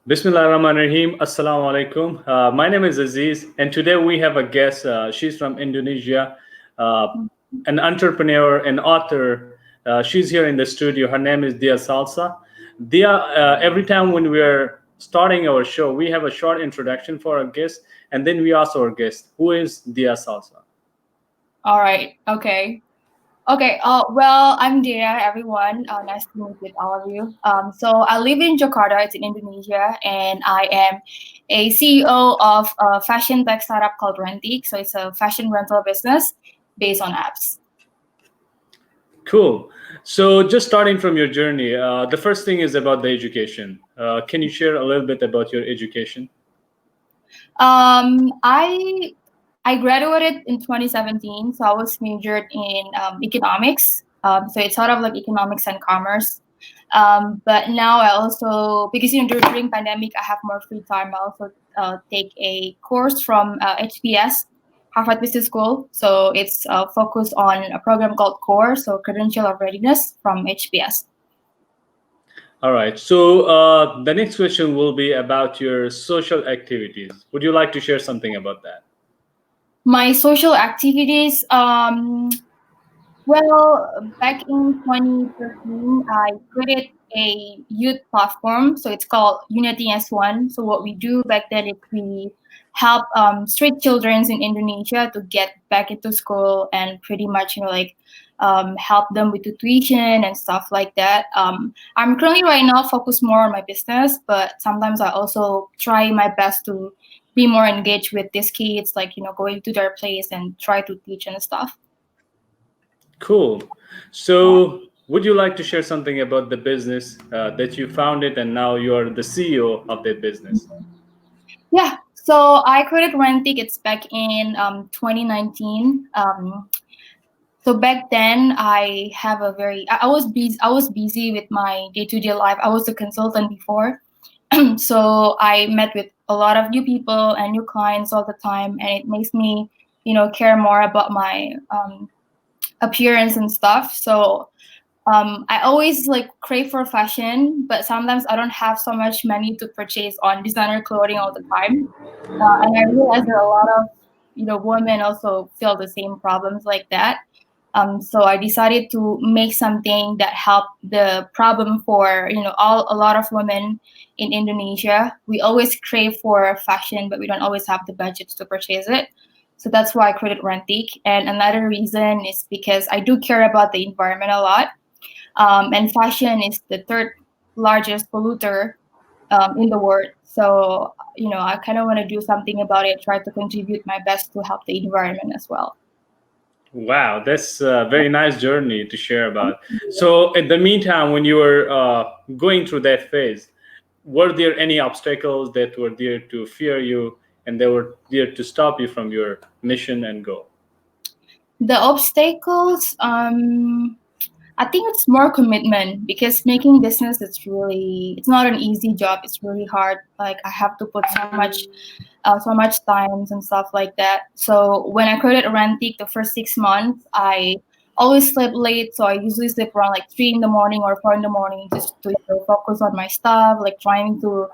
Bismillahirrahmanirrahim. Assalamu alaikum. My name is Aziz, and today we have a guest. She's from Indonesia, uh, an entrepreneur, an author. She's here in the studio. Her name is Dia Salsa. Dia, every time when we're starting our show, we have a short introduction for our guest, and then we ask our guest, who is Dia Salsa? All right. Okay. Okay. Well, I'm Dea, everyone. Nice to meet with all of you. So I live in Jakarta. It's in Indonesia, and I am a CEO of a fashion tech startup called Rentik. So it's a fashion rental business based on apps. Cool. So, just starting from your journey, the first thing is about the education. Can you share a little bit about your education? Um, I I graduated in 2017, so I was majored in economics. So it's sort of like economics and commerce. But now I also, because during pandemic I have more free time, I also take a course from HBS, Harvard Business School. So it's focused on a program called CORE, so Credential of Readiness from HBS. All right. So the next question will be about your social activities. Would you like to share something about that? My social activities, well, back in 2013, I created a youth platform. So it's called Unity S1. So what we do back then is we help street children in Indonesia to get back into school and pretty much, help them with the tuition and stuff like that. I'm currently right now focused more on my business, but sometimes I also try my best to be more engaged with these kids, like, going to their place and try to teach and stuff. Cool. Yeah. So would you like to share something about the business that you founded and now you're the CEO of that business? Yeah, so I created Rent Tickets back in 2019. So back then, I was busy. I was busy with my day-to-day life. I was a consultant before, so I met with a lot of new people and new clients all the time, and it makes me, care more about my appearance and stuff. So I always like crave for fashion, but sometimes I don't have so much money to purchase on designer clothing all the time. And I realize that a lot of women also feel the same problems like that. So I decided to make something that helped the problem for all a lot of women in Indonesia. We always crave for fashion, but we don't always have the budgets to purchase it. So that's why I created Rentik. And another reason is because I do care about the environment a lot, and fashion is the third largest polluter in the world. So, I kind of want to do something about it, try to contribute my best to help the environment as well. Wow, that's a very nice journey to share about. So, in the meantime, when you were going through that phase, were there any obstacles that were there to fear you and they were there to stop you from your mission and goal? The obstacles, I think it's more commitment because making business it's not an easy job. It's really hard. Like I have to put so much times and stuff like that. So when I created Rentik the first 6 months, I always slept late. So I usually sleep around like 3 in the morning or 4 in the morning just to focus on my stuff, like trying to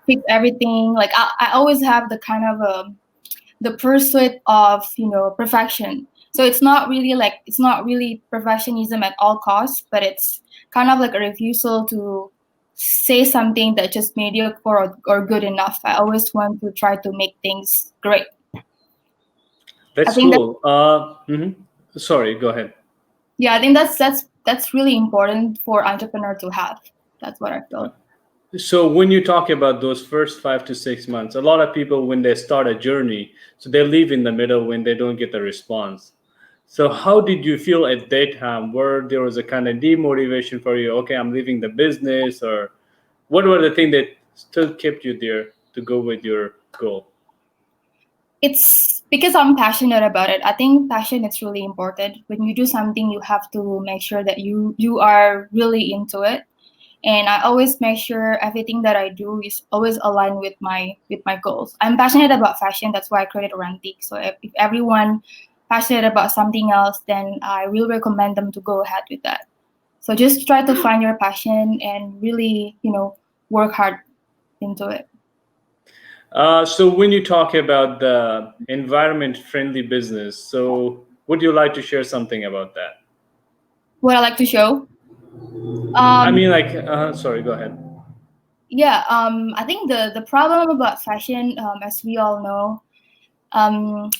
fix everything. Like I always have the kind of the pursuit of perfection. So it's not really perfectionism at all costs, but it's kind of like a refusal to say something that just mediocre or good enough. I always want to try to make things great. I That's think that cool. Sorry, go ahead. yeah, I think that's really important for entrepreneur to have. That's what I feel. So when you talk about those first 5 to 6 months, a lot of people when they start a journey, so they leave in the middle when they don't get the response. So how did you feel at that time? Where there was a kind of demotivation for you? Okay, I'm leaving the business, or what were the things that still kept you there to go with your goal? It's because I'm passionate about it. I think passion is really important. When you do something, you have to make sure that you are really into it. And I always make sure everything that I do is always aligned with my goals. I'm passionate about fashion. That's why I created Rantik. So if everyone passionate about something else, then I will recommend them to go ahead with that. So just try to find your passion and really, work hard. into it. So when you talk about the environment-friendly business, so would you like to share something about that? What I like to show. I Um, mean, like, sorry, go ahead. yeah, I think the problem about fashion, as we all know, um,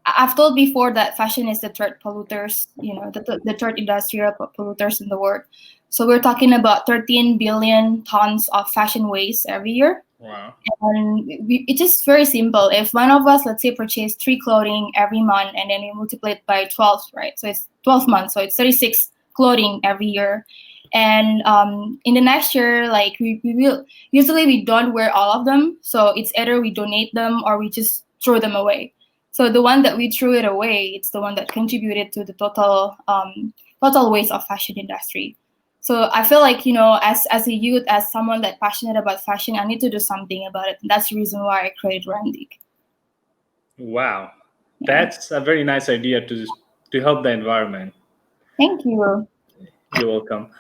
I've told before that fashion is the third polluters, the third industrial polluters in the world. So we're talking about 13 billion tons of fashion waste every year. Wow. And it's just very simple. If one of us, let's say, purchase three clothing every month, and then we multiply it by 12, right? So it's 12 months. So it's 36 clothing every year. And in the next year, like we will usually we don't wear all of them. So it's either we donate them or we just throw them away. So the one that we threw it away, it's the one that contributed to the total waste of fashion industry. So I feel like, as a youth, as someone that passionate about fashion, I need to do something about it. And that's the reason why I created Randik. Wow. Yeah. That's a very nice idea to help the environment. Thank you. You're welcome.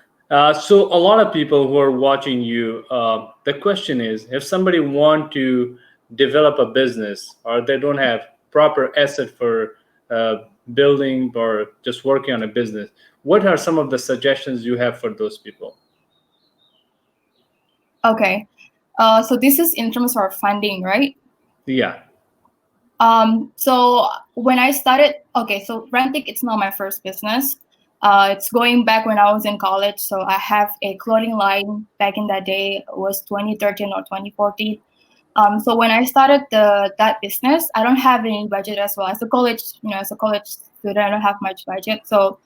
So a lot of people who are watching you, the question is, if somebody want to develop a business or they don't have proper asset for building or just working on a business, what are some of the suggestions you have for those people? Okay. So this is in terms of funding, right? Yeah. So when I started, okay, so Rantik, it's not my first business. It's going back when I was in college. So I have a clothing line back in that day. It was 2013 or 2014. So when I started that business, I don't have any budget as well. As a college student, I don't have much budget. So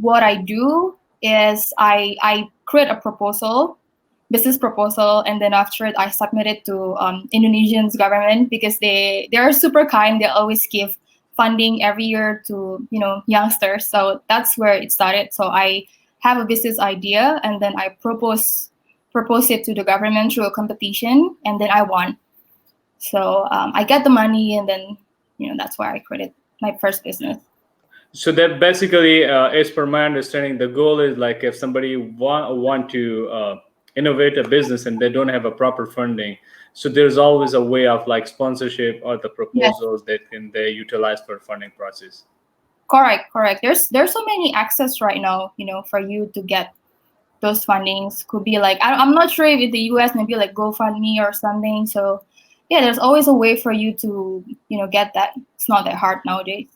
what I do is I create a business proposal, and then after it, I submit it to Indonesian's government because they are super kind. They always give funding every year to youngsters. So that's where it started. So I have a business idea, and then I propose it to the government through a competition, and then I won. So I get the money, and then that's why I created my first business. So that basically, as per my understanding, the goal is like if somebody want to innovate a business and they don't have a proper funding, so there's always a way of like sponsorship or the Yes, proposals that can they utilize for funding process. correct. There's so many access right now, for you to get those fundings. Could be like I'm not sure if in the US maybe like GoFundMe or something. So yeah, there's always a way for you to get that. It's not that hard nowadays.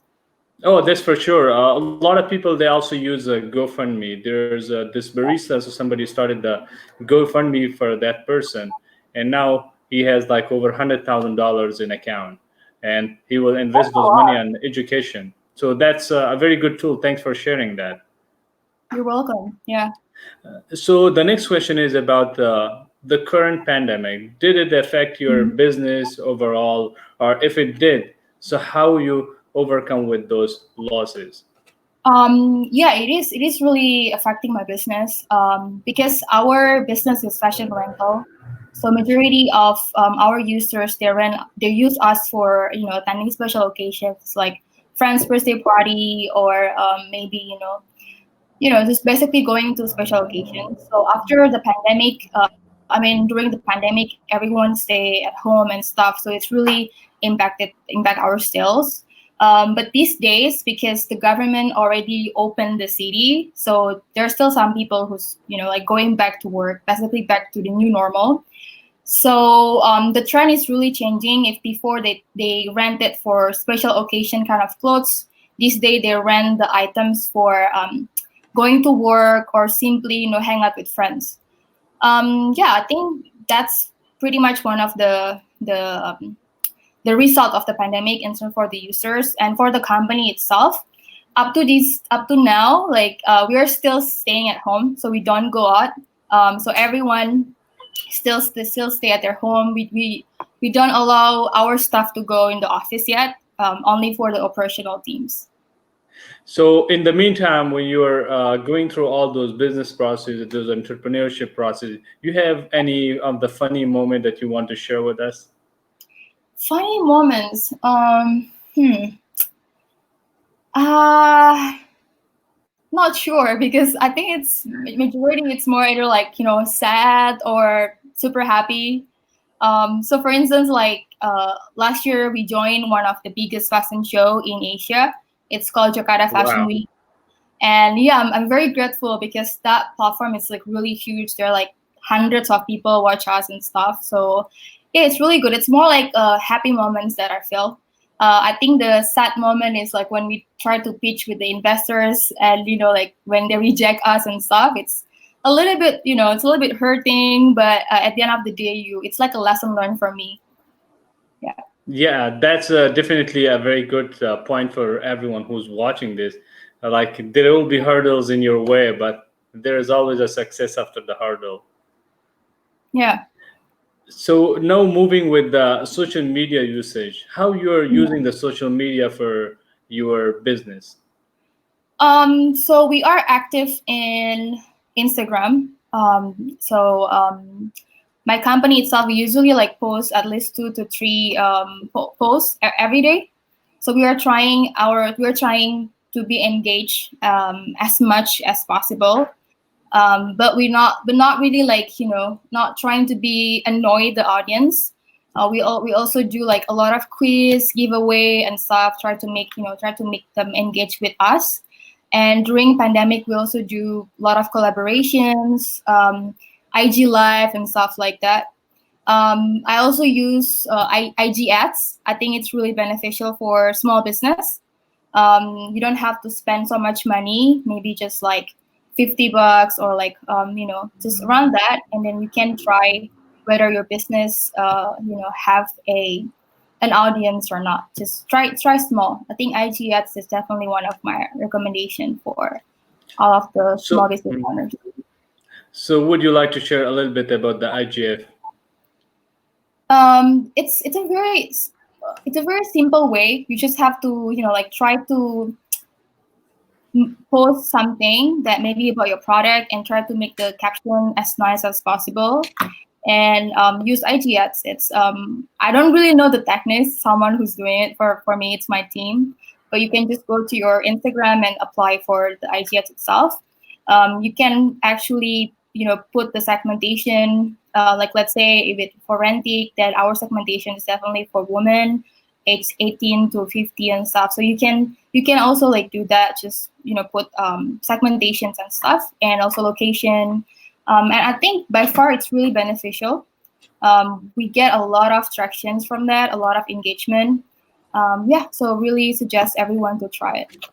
Oh, that's for sure. A lot of people they also use a GoFundMe. There's this barista, so somebody started the GoFundMe for that person, and now he has like over $100,000 in account, and he will invest That's a those money lot. on education. So that's a very good tool. Thanks for sharing that. You're welcome. Yeah. So the next question is about the current pandemic. Did it affect your Mhm. business overall, or if it did, so how you overcome with those losses? Yeah, it is really affecting my business because our business is fashion rental. So majority of our users they use us for attending special occasions like friends' birthday party, or maybe just basically going to special occasions. So after the pandemic, during the pandemic, everyone stay at home and stuff. So it's really impact our sales. But these days, because the government already opened the city, so there's still some people who's like going back to work, basically back to the new normal. So the trend is really changing. If before they rent it for special occasion kind of clothes, this day they rent the items for going to work or simply hang out with friends. Yeah, I think that's pretty much one of the result of the pandemic, and so for the users and for the company itself. Up to now, like we are still staying at home, so we don't go out. So everyone still stay at their home. We don't allow our staff to go in the office yet. Only for the operational teams. So in the meantime, when you are going through all those business processes, those entrepreneurship processes, you have any of the funny moment that you want to share with us? Funny moments. Uh Not sure because I think it's majority. It's more either like sad or super happy. So for instance, like last year we joined one of the biggest fashion show in Asia. It's called Jakarta Fashion Wow. Week. And yeah, I'm very grateful because that platform is like really huge. There are like hundreds of people watch us and stuff. So yeah, it's really good. It's more like happy moments that I feel. I think the sad moment is like when we try to pitch with the investors and like when they reject us and stuff. It's a little bit it's a little bit hurting, but at the end of the day, it's like a lesson learned for me. Yeah. Yeah, that's definitely a very good point for everyone who's watching this. Like there will be hurdles in your way, but there is always a success after the hurdle. Yeah. So now moving with the social media usage, how you're using the social media for your business? So we are active in Instagram. My company itself, we usually like post at least 2 to 3 posts every day. So we're trying to be engaged as much as possible. But we're not really like not trying to be annoy the audience. We also do like a lot of quiz giveaway and stuff, try to make them engage with us. And during pandemic we also do a lot of collaborations, IG live and stuff like that. I also use IG ads. I think it's really beneficial for small business. You don't have to spend so much money, maybe just like $50 or like just around that, and then you can try whether your business have an audience or not. Just try small. I think IG ads is definitely one of my recommendation for all of the small So, business mhm. owners. So would you like to share a little bit about the IGF? It's a very simple way. You just have to like try to post something that maybe about your product and try to make the caption as nice as possible, and use IG ads. It's I don't really know the techniques. Someone who's doing it for me, it's my team. But you can just go to your Instagram and apply for the IG ads itself. You can actually put the segmentation. Like let's say if it for Rentic, that our segmentation is definitely for women, age 18 to 50 and stuff. So you can also like do that. Just put segmentations and stuff, and also location. And I think by far it's really beneficial. We get a lot of tractions from that, a lot of engagement. Yeah, so really suggest everyone to try it.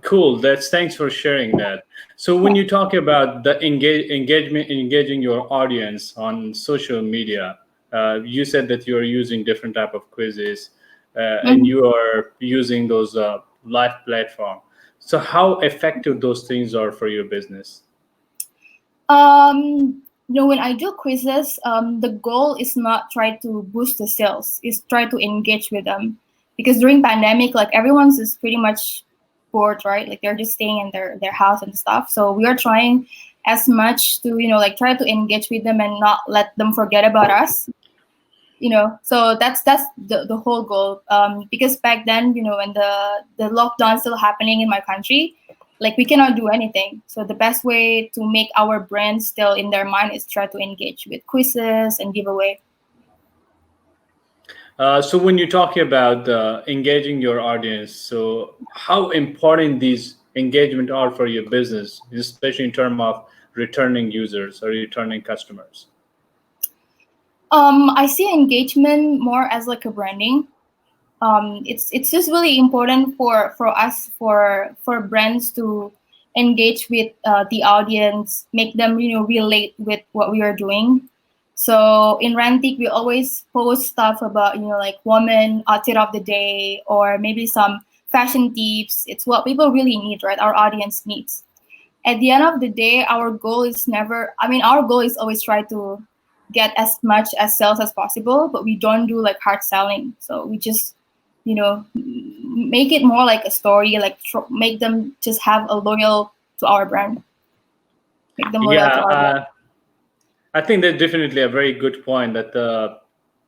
Cool. That's thanks for sharing that. So when Yeah. you talk about the engaging your audience on social media, you said that you are using different type of quizzes, and Mhm. you are using those live platform. So how effective those things are for your business? When I do quizzes, the goal is not try to boost the sales, it's try to engage with them. Because during pandemic, like everyone's is pretty much bored, right? Like they're just staying in their house and stuff. So we are trying as much to, like try to engage with them and not let them forget about us. So that's the whole goal. Because back then, when the lockdown still happening in my country, like we cannot do anything. So the best way to make our brand still in their mind is try to engage with quizzes and giveaway. So when you're talking about engaging your audience, so how important these engagement are for your business, especially in terms of returning users or returning customers? I see engagement more as like a branding. It's just really important for us, for brands to engage with the audience, make them relate with what we are doing. So in Rantic, we always post stuff about like woman outfit of the day, or maybe some fashion tips. It's what people really need, right? Our audience needs. At the end of the day, our goal is never. I mean, our goal is always try to get as much as sales as possible, but we don't do like hard selling. So we just make it more like a story, like make them just have a loyal to our brand, make them loyal Yeah, to our brand. I think that's definitely a very good point. That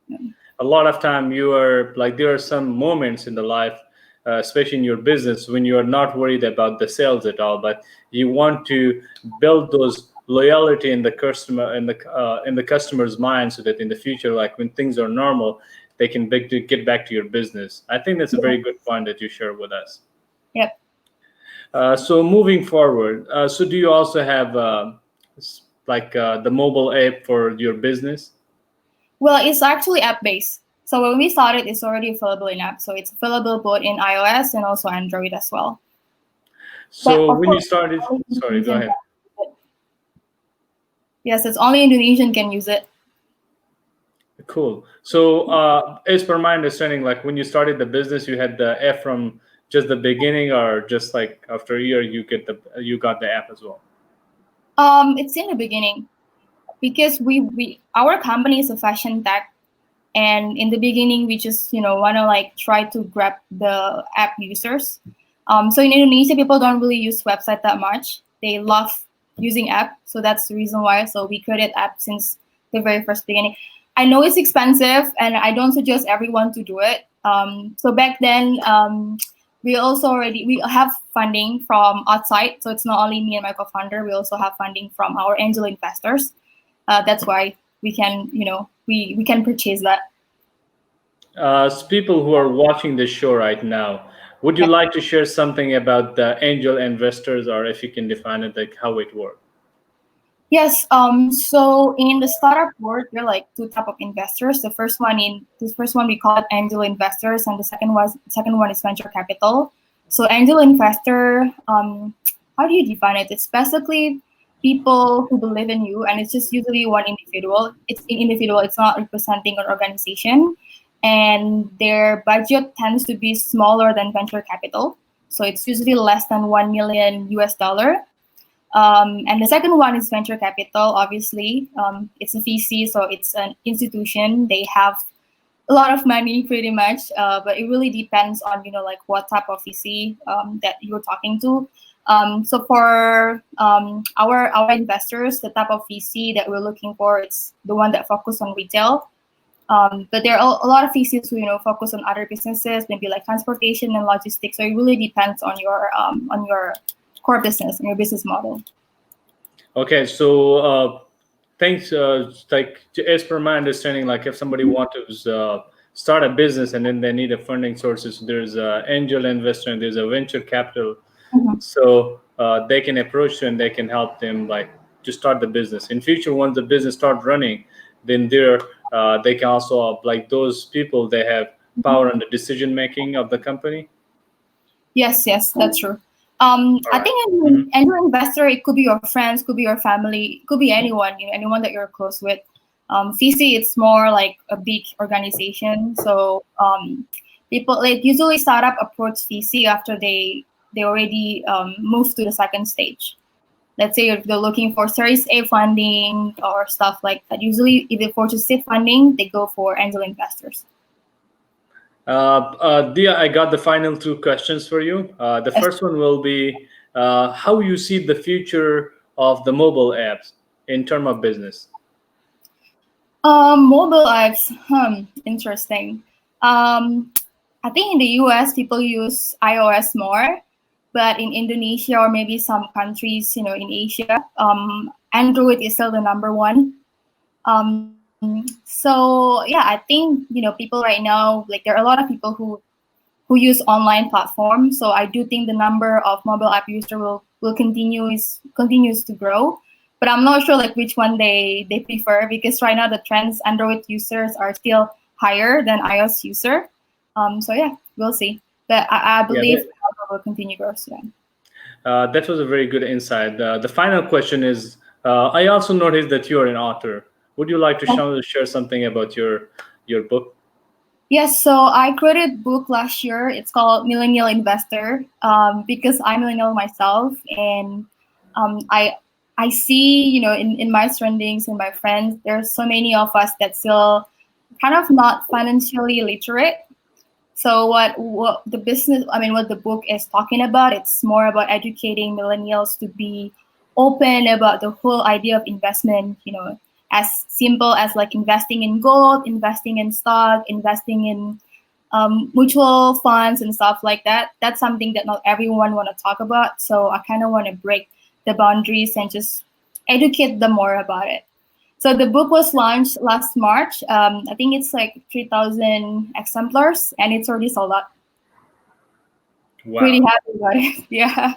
Yeah. a lot of time you are like there are some moments in the life, especially in your business, when you are not worried about the sales at all, but you want to build those loyalty in the customer in the customer's mind, so that in the future, like when things are normal, they can get back to your business. I think that's a Yeah. very good point that you share with us. Yep. So moving forward, so do you also have the mobile app for your business? Well, it's actually app based. So when we started, it's already available in app. So it's available both in iOS and also Android as well. But So of when you course, started, only sorry, go Indonesian ahead. can use it. Yes, it's only Indonesian can use it. Cool. So, as per my understanding, like when you started the business, you had the app from just the beginning, or just like after a year, you got the app as well. It's in the beginning because we our company is a fashion tech, and in the beginning we just want to like try to grab the app users. So in Indonesia, people don't really use website that much. They love using app, so that's the reason why. So we created app since the very first beginning. I know it's expensive, and I don't suggest everyone to do it. So back then, we have funding from outside, so it's not only me and my co-founder. We also have funding from our angel investors. That's why we can, we can purchase that. People who are watching this show right now, would you like to share something about the angel investors, or if you can define it, like how it works? Yes. So in the startup world, there are like two type of investors. The first one we call it angel investors, and the second one is venture capital. So angel investor, how do you define it? It's basically people who believe in you, and it's just usually one individual. It's an individual. It's not representing an organization, and their budget tends to be smaller than venture capital. So it's usually less than 1 million US dollar. And the second one is venture capital. Obviously, it's a VC, so it's an institution. They have a lot of money, pretty much, but it really depends on like what type of VC that you're talking to. So for our investors, the type of VC that we're looking for, it's the one that focus on retail. But there are a lot of VCs who focus on other businesses, maybe like transportation and logistics. So it really depends on your core business and your business model. Okay, so thanks. As per my understanding, like if somebody wants to start a business and then they need a funding sources, there's a angel investor and there's a venture capital. Mhm. So they can approach you and they can help them like to start the business. In future, once the business start running, then they can also like those people, they have power on the decision making of the company. Yes, that's true. All I right. think Mhm. angel investor, it could be your friends, could be your family, could be anyone, anyone that you're close with. VC, it's more like a big organization. So people like usually startup approach VC after they already move to the second stage. Let's say if they're looking for Series A funding or stuff like that. Usually, if they for just seed funding, they go for angel investors. Dia, I got the final two questions for you. The Yes. first one will be how you see the future of the mobile apps in terms of business. Mobile apps, interesting. I think in the US, people use iOS more, but in Indonesia or maybe some countries, in Asia, Android is still the number one. So yeah, I think people right now, like there are a lot of people who use online platforms. So I do think the number of mobile app user will continues to grow. But I'm not sure like which one they prefer, because right now the trends Android users are still higher than iOS user. So yeah, we'll see. But I Yeah, believe Android will continue growth. Yeah. that was a very good insight. The final question is I also noticed that you're an author. Would you like to share something about your book? Yes, so I created a book last year. It's called Millennial Investor, because I'm millennial myself, and I see in my surroundings and my friends, there's so many of us that still kind of not financially literate. So what the business, I mean, what the book is talking about, it's more about educating millennials to be open about the whole idea of investment. As simple as like investing in gold, investing in stock, investing in mutual funds and stuff like that. That's something that not everyone want to talk about. So I kind of want to break the boundaries and just educate them more about it. So the book was launched last March. I think it's like 3,000 exemplars, and it's already sold out. Pretty Wow, happy about it. Yeah.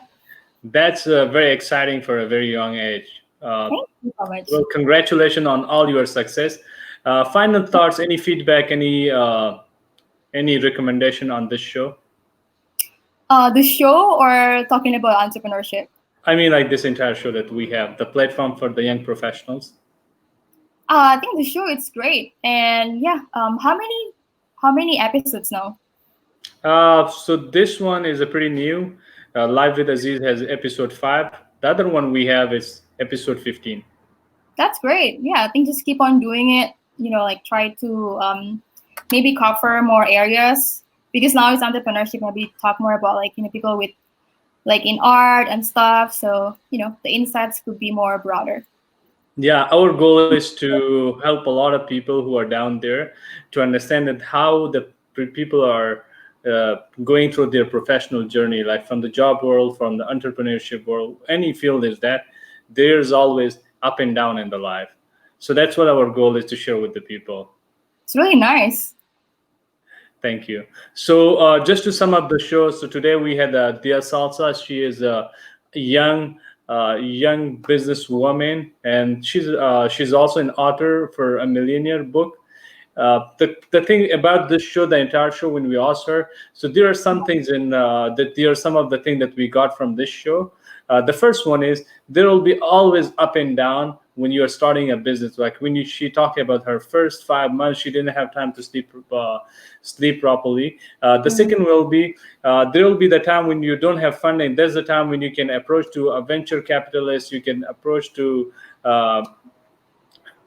that's very exciting for a very young age. Thank you so much. Well, congratulations on all your success. Final thoughts, any feedback, any recommendation on this show? The show or talking about entrepreneurship? I mean, like this entire show that we have, the platform for the young professionals. I think the show it's great, and yeah. How many episodes now? So this one is a pretty new. Live with Aziz has episode 5. The other one we have is episode 15. That's great. Yeah, I think just keep on doing it. Like try to maybe cover more areas because now it's entrepreneurship. Maybe talk more about like people with like in art and stuff. So the insights could be more broader. Yeah, our goal is to help a lot of people who are down there to understand that how the people are going through their professional journey, like from the job world, from the entrepreneurship world, any field is that there's always up and down in the life. So that's what our goal is to share with the people. It's really nice. Thank you. So just to sum up the show, so today we had Dia Salsa. She is a young young businesswoman, and she's also an author for a Millionaire book. The thing about this show, the entire show, when we asked her, so there are some things in that there are some of the things that we got from this show. The first one is there will be always up and down when you are starting a business. Like when she talked about her first 5 months, she didn't have time to sleep properly. The Mhm. second will be there will be the time when you don't have funding. There's the time when you can approach to a venture capitalist. You can approach to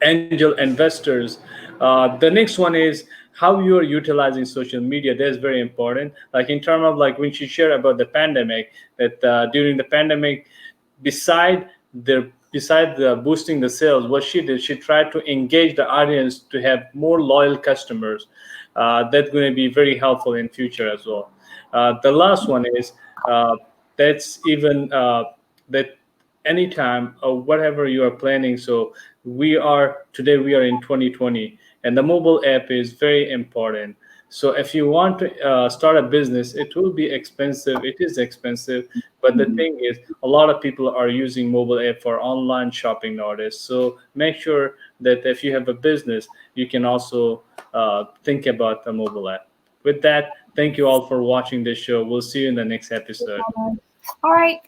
angel investors. The next one is how you are utilizing social media. That's very important. Like in terms of like when she shared about the pandemic, that during the pandemic, beside beside the boosting the sales, what she did, she tried to engage the audience to have more loyal customers. That's going to be very helpful in future as well. The last one is that's even that anytime or whatever you are planning. So we are in 2020, and the mobile app is very important. So if you want to start a business, it will be expensive. It is expensive, but the thing is, a lot of people are using mobile app for online shopping nowadays. So make sure that if you have a business, you can also think about the mobile app. With that, thank you all for watching this show. We'll see you in the next episode. All right.